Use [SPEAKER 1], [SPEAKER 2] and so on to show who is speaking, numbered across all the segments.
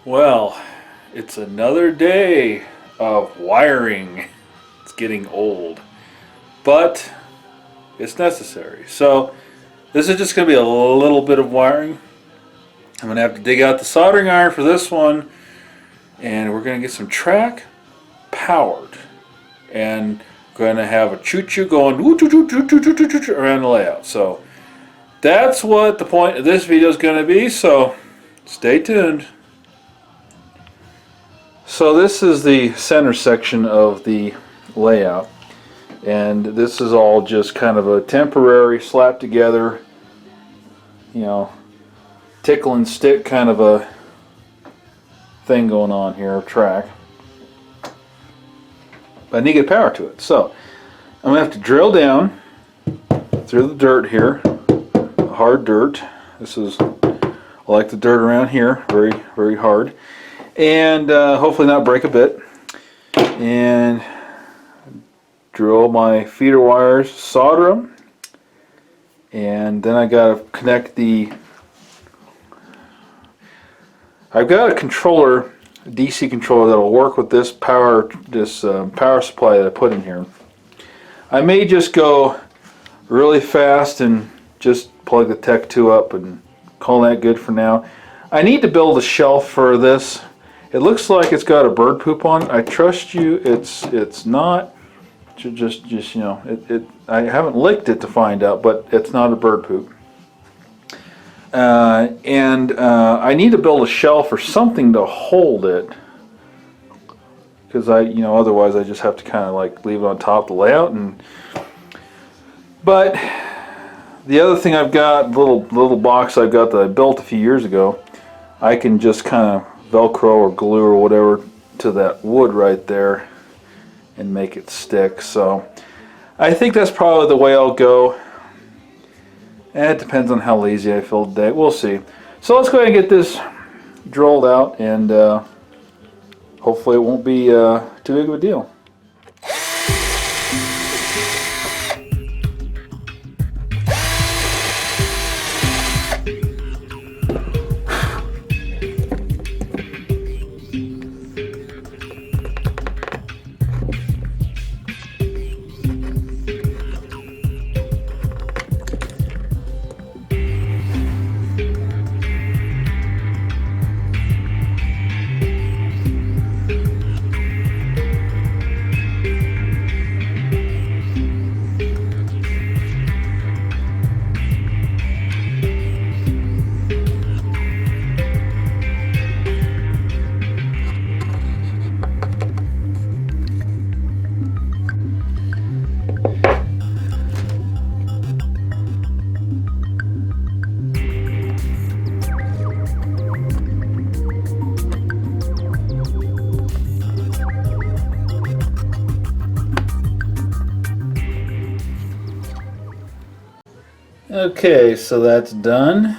[SPEAKER 1] Well, it's another day of wiring. It's getting old, but it's necessary. So, this is just going to be a little bit of wiring. I'm going to have to dig out the soldering iron for this one, and we're going to get some track powered. And going to have a choo-choo going around the layout. So, that's what the point of this video is going to be. So, stay tuned. So this is the center section of the layout, and this is all just kind of a temporary slap together, tickle and stick kind of a thing going on here, track. But I need to get power to it, so I'm going to have to drill down through the dirt here, hard dirt. I like the dirt around here, very, very hard. And hopefully not break a bit, and drill my feeder wires, solder them, and then I gotta connect I've got a controller, a DC controller that'll work with this power supply that I put in here. I may just go really fast and just plug the Tech 2 up and call that good for now. I need to build a shelf for this. It looks like it's got a bird poop on it. I trust you. It's not. Just I haven't licked it to find out, but it's not a bird poop. I need to build a shelf or something to hold it, because otherwise I just have to kind of like leave it on top of the layout. But the other thing I've got, little box I've got that I built a few years ago, I can just kind of Velcro or glue or whatever to that wood right there and make it stick. So I think that's probably the way I'll go. And it depends on how lazy I feel today. We'll see. So let's go ahead and get this drilled out, and hopefully it won't be too big of a deal. Okay, so that's done.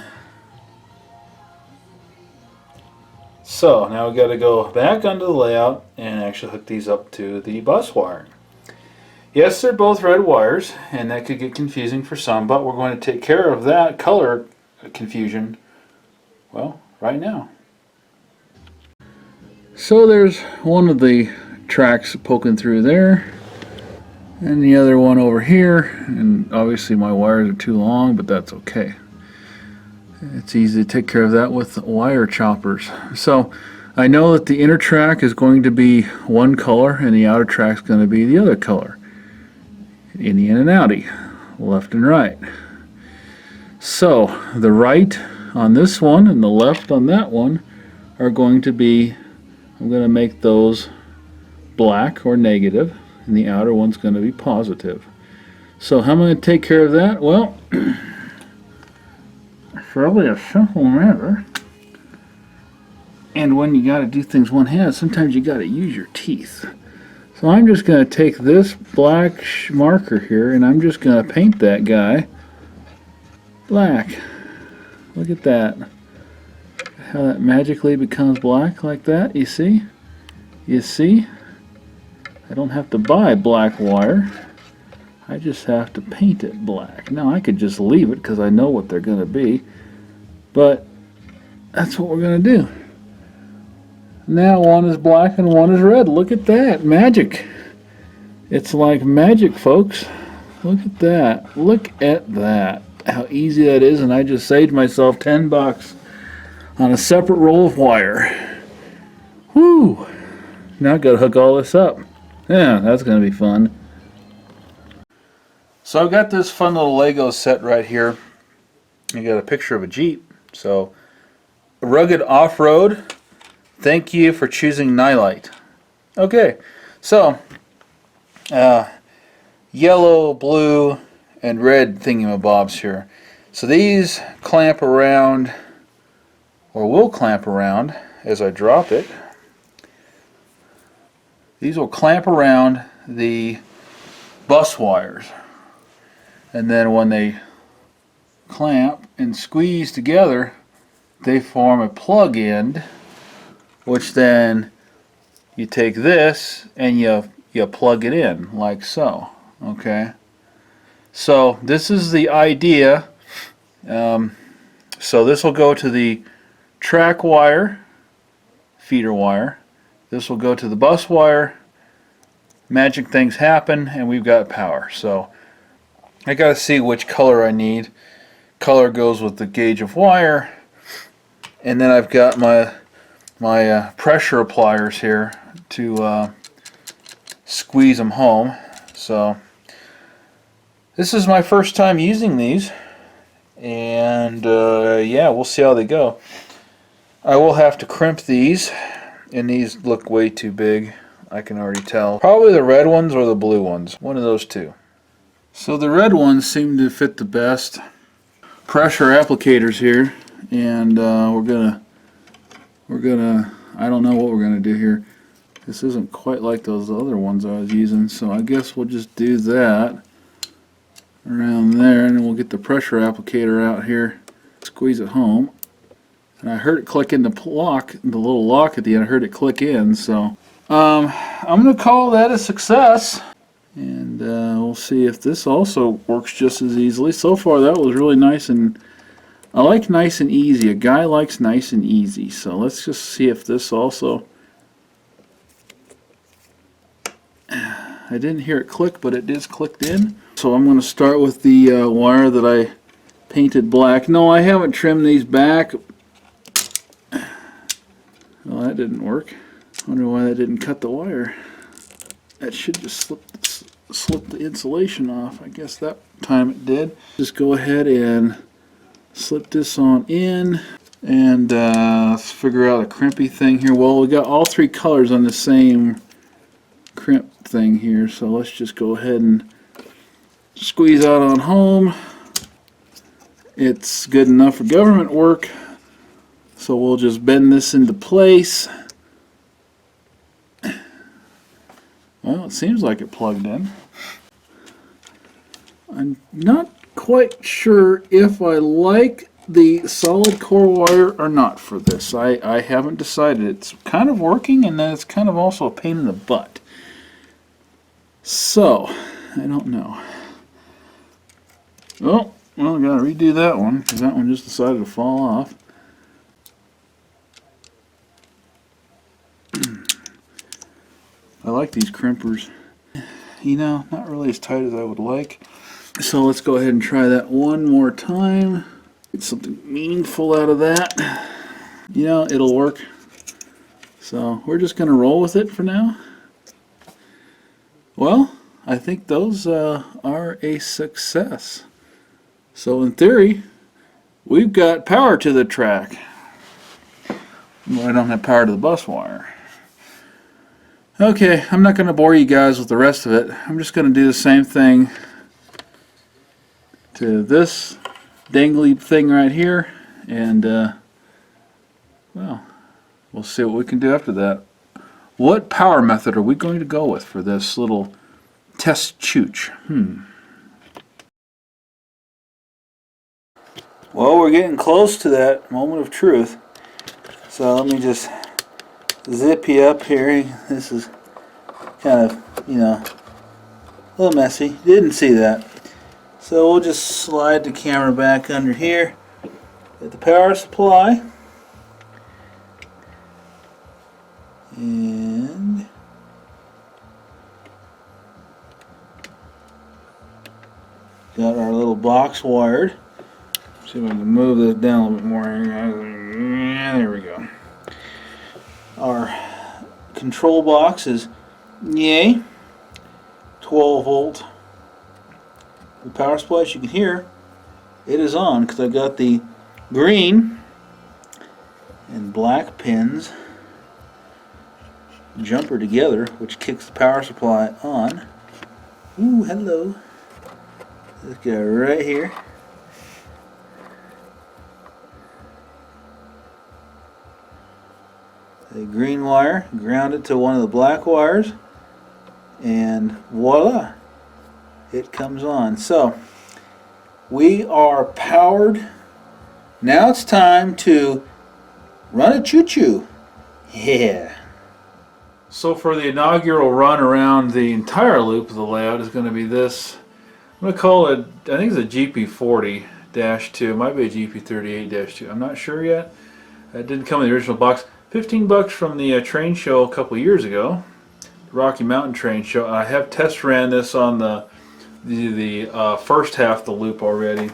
[SPEAKER 1] So now we got to go back onto the layout and actually hook these up to the bus wiring. Yes, they're both red wires, and that could get confusing for some, but we're going to take care of that color confusion, well, right now. So there's one of the tracks poking through there, and the other one over here, and obviously my wires are too long, but that's okay. It's easy to take care of that with wire choppers. So I know that the inner track is going to be one color and the outer track is going to be the other color. Innie and an outie, left and right. So the right on this one and the left on that one are going to be, I'm going to make those black or negative, and the outer one's going to be positive. So how am I going to take care of that? Well, probably a simple matter. And when you got to do things one hand, sometimes you got to use your teeth. So I'm just going to take this black marker here, and I'm just going to paint that guy black. Look at that. How that magically becomes black like that. You see? You see? I don't have to buy black wire. I just have to paint it black. Now I could just leave it because I know what they're going to be, but that's what we're going to do. Now one is black and one is red. Look at that. Magic. It's like magic, folks. Look at that. Look at that. How easy that is, and I just saved myself $10 on a separate roll of wire. Whoo! Now I've got to hook all this up. Yeah, that's going to be fun. So I've got this fun little Lego set right here. You got a picture of a Jeep. So, rugged off-road. Thank you for choosing Nylite. Okay, so yellow, blue, and red thingamabobs here. So these clamp around, or will clamp around as I drop it. These will clamp around the bus wires. And then when they clamp and squeeze together, they form a plug end, which then you take this and you plug it in like so. Okay, so this is the idea. So this will go to the track wire, feeder wire. This will go to the bus wire. Magic things happen, and we've got power. So I got to see which color I need. Color goes with the gauge of wire, and then I've got my pressure appliers here to squeeze them home. So this is my first time using these, and yeah, we'll see how they go. I will have to crimp these, and these look way too big. I can already tell. Probably the red ones or the blue ones. One of those two. So the red ones seem to fit the best. Pressure applicators here, and we're gonna I don't know what we're gonna do here. This isn't quite like those other ones I was using, so I guess we'll just do that around there, and then we'll get the pressure applicator out here, squeeze it home. And I heard it click in the lock, the little lock at the end. I heard it click in, so I'm gonna call that a success, and we'll see if this also works just as easily. So far that was really nice, and I like nice and easy. A guy likes nice and easy, so let's just see if this also. I didn't hear it click, but it is clicked in. So I'm going to start with the wire that I painted black. No, I haven't trimmed these back. Well, that didn't work. I wonder why that didn't cut the wire. That should just slip the insulation off. I guess that time it did. Just go ahead and slip this on in, and let's figure out a crimpy thing here. Well, we got all three colors on the same crimp thing here, so let's just go ahead and squeeze out on home. It's good enough for government work, so we'll just bend this into place. Well, it seems like it plugged in. I'm not quite sure if I like the solid core wire or not for this. I haven't decided. It's kind of working, and then it's kind of also a pain in the butt. So, I don't know. Oh, well, I gotta redo that one, because that one just decided to fall off. I like these crimpers. You know, not really as tight as I would like. So let's go ahead and try that one more time. Get something meaningful out of that. You know, it'll work. So we're just gonna roll with it for now. Well, I think those are a success. So in theory, we've got power to the track. Well, I don't have power to the bus wire. Okay, I'm not going to bore you guys with the rest of it. I'm just going to do the same thing to this dangly thing right here, and well, we'll see what we can do after that. What power method are we going to go with for this little test chooch? Well, we're getting close to that moment of truth. So let me just zip you up here. This is kind of, you know, a little messy. Didn't see that. So we'll just slide the camera back under here. Get the power supply. box wired. See if I can move this down a little bit more here, guys. Yeah, there we go. Our control box is, yay, 12 volt. The power supply, as you can hear, it is on because I've got the green and black pins jumper together, which kicks the power supply on. Ooh, hello. This guy right here. The green wire, ground it to one of the black wires, and voila, it comes on. So we are powered. Now it's time to run a choo-choo. Yeah. So for the inaugural run around the entire loop of the layout is going to be this. I'm going to call it, I think it's a GP40-2. It might be a GP38-2. I'm not sure yet. It didn't come in the original box. $15 from the train show a couple years ago, the Rocky Mountain train show. I have test ran this on the first half of the loop already.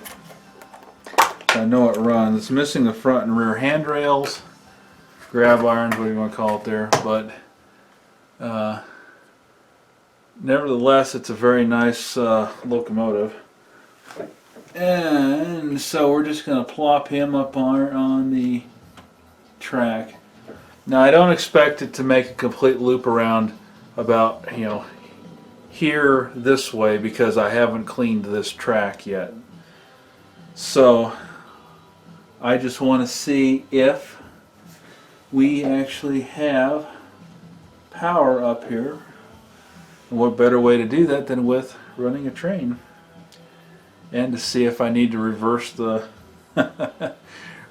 [SPEAKER 1] I know it runs. It's missing the front and rear handrails, grab irons, what do you want to call it there, but nevertheless, it's a very nice locomotive. And so we're just going to plop him up on the track. Now I don't expect it to make a complete loop around about, here this way because I haven't cleaned this track yet. So I just want to see if we actually have power up here. And what better way to do that than with running a train? And to see if I need to reverse the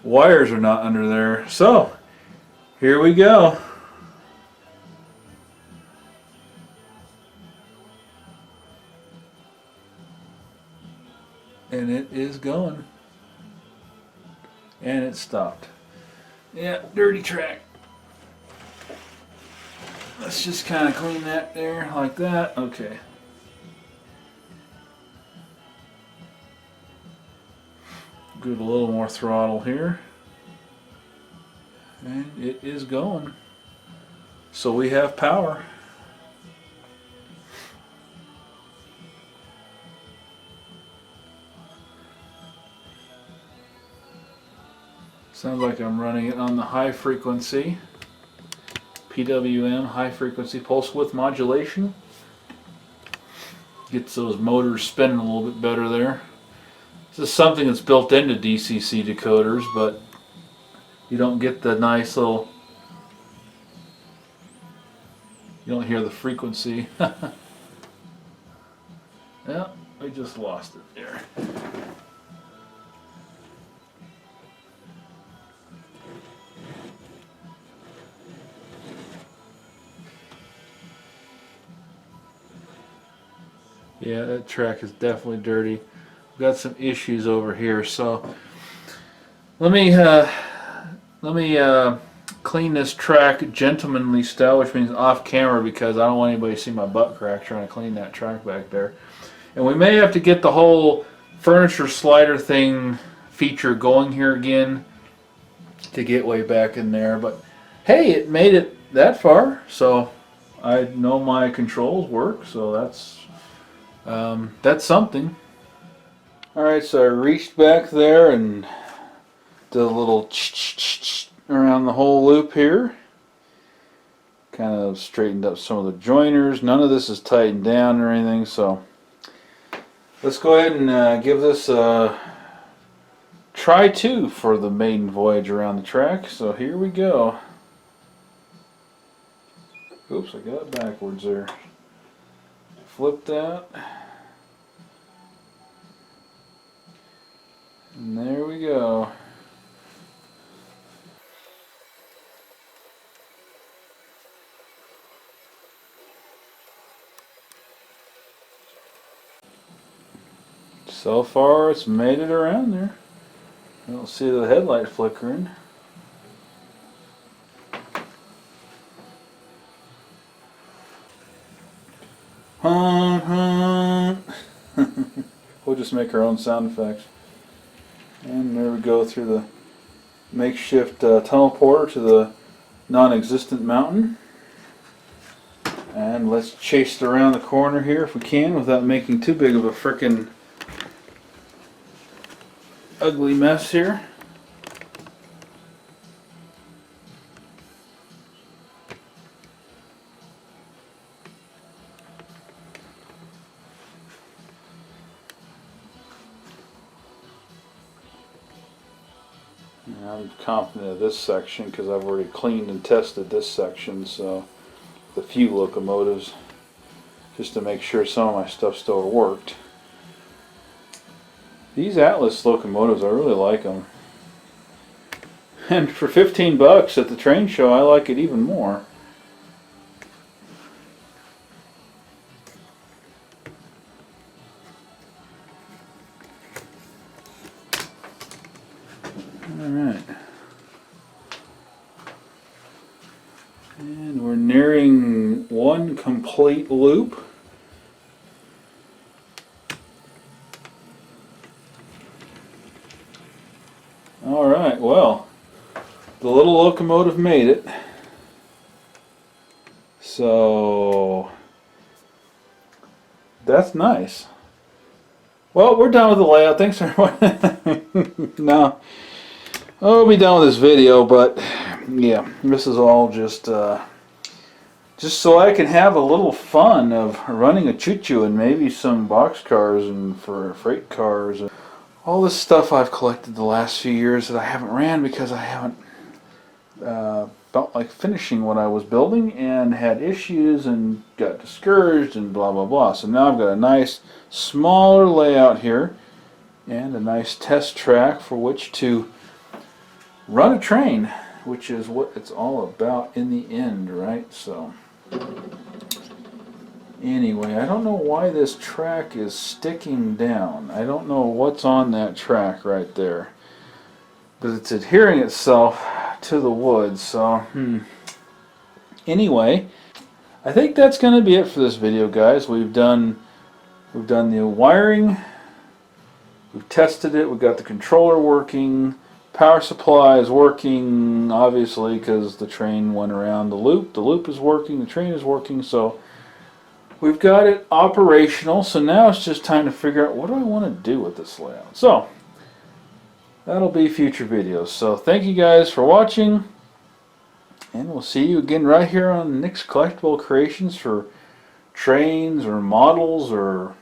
[SPEAKER 1] wires are not under there. So here we go. And it is going. And it stopped. Yeah, dirty track. Let's just kind of clean that there like that. Okay. Give it a little more throttle here. And it is going. So we have power. Sounds like I'm running it on the high frequency. PWM, high frequency pulse width modulation. Gets those motors spinning a little bit better there. This is something that's built into DCC decoders, but you don't get the nice little, you don't hear the frequency. Yeah, I just lost it there. Yeah, that track is definitely dirty. We've got some issues over here, so let me clean this track gentlemanly style, which means off camera because I don't want anybody to see my butt crack trying to clean that track back there. And we may have to get the whole furniture slider thing feature going here again to get way back in there. But hey, it made it that far, so I know my controls work, so that's something. Alright, so I reached back there and did a little around the whole loop here. Kind of straightened up some of the joiners. None of this is tightened down or anything, so let's go ahead and give this a try two for the maiden voyage around the track. So here we go. Oops, I got it backwards there. Flip that. And there we go. So far it's made it around there. I don't see the headlight flickering. Hon, hon. What'd just make our own sound effects. And there we go through the makeshift tunnel porter to the non-existent mountain. And let's chase it around the corner here if we can without making too big of a frickin' ugly mess here. And I'm confident of this section because I've already cleaned and tested this section, so the few locomotives, just to make sure some of my stuff still worked. These Atlas locomotives, I really like them. And for 15 bucks at the train show, I like it even more. Alright. And we're nearing one complete loop. Alright, well, the little locomotive made it. So, that's nice. Well, we're done with the layout. Thanks everyone. No. I'll be done with this video, but yeah, this is all just so I can have a little fun of running a choo-choo and maybe some box cars and for freight cars and all this stuff I've collected the last few years that I haven't ran because I haven't felt like finishing what I was building and had issues and got discouraged and blah blah blah. So now I've got a nice smaller layout here and a nice test track for which to run a train, which is what it's all about in the end, right? So anyway, I don't know why this track is sticking down. I don't know what's on that track right there, but it's adhering itself to the wood. So anyway, I think that's going to be it for this video, guys. We've done the wiring, we've tested it, we've got the controller working. Power supply is working, obviously, because the train went around the loop. The loop is working, the train is working, so we've got it operational. So now it's just time to figure out what do I want to do with this layout. So that'll be future videos. So thank you guys for watching, and we'll see you again right here on Nick's Collectible Creations for trains or models or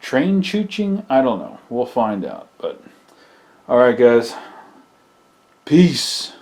[SPEAKER 1] train chooching. I don't know. We'll find out, but alright guys, peace.